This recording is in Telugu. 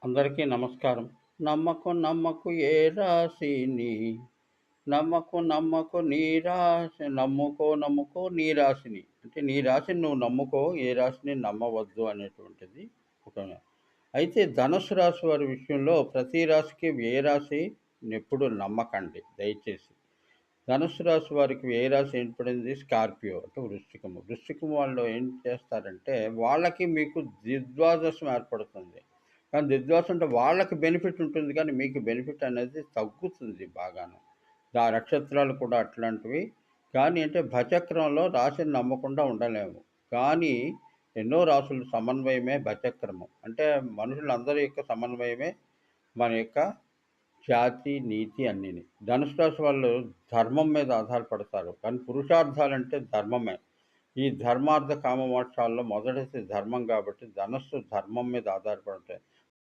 అందరికీ నమస్కారం. నమ్మకు నమ్మకు ఏ రాశిని, నమ్మకు నమ్మకు నీ రాశి, నమ్ముకో నమ్ముకో నీ రాశిని. అంటే నీ రాశిని నువ్వు నమ్ముకో, ఏ రాశిని నమ్మవద్దు అనేటువంటిది ఒక. అయితే ధనుస్సు రాశి వారి విషయంలో ప్రతి రాశికి వ్యయ రాశి ఎప్పుడు నమ్మకండి దయచేసి. ధనుస్సు రాశి వారికి వ్యయ రాశి ఏంటి పడింది? స్కార్పియో అంటే వృశ్చికము. వృశ్చికం వాళ్ళు ఏం చేస్తారంటే వాళ్ళకి మీకు ద్విద్వాదశం ఏర్పడుతుంది. కానీ ద్విద్వాదశం అంటే వాళ్ళకి బెనిఫిట్ ఉంటుంది కానీ మీకు బెనిఫిట్ అనేది తగ్గుతుంది బాగాను. నక్షత్రాలు కూడా అట్లాంటివి. కానీ అంటే భచక్రంలో రాశిని నమ్మకుండా ఉండలేము. కానీ ఎన్నో రాసుల సమన్వయమే భచక్రమం. అంటే మనుషులందరి యొక్క సమన్వయమే మన యొక్క జాతి, నీతి అన్నీని. ధనుసు రాశి వాళ్ళు ధర్మం మీద ఆధారపడతారు. కానీ పురుషార్థాలంటే ధర్మమే. ఈ ధర్మార్థ కామ మోక్షాల్లో మొదటిది ధర్మం కాబట్టి ధనస్సు ధర్మం మీద ఆధారపడి ఉంటాయి.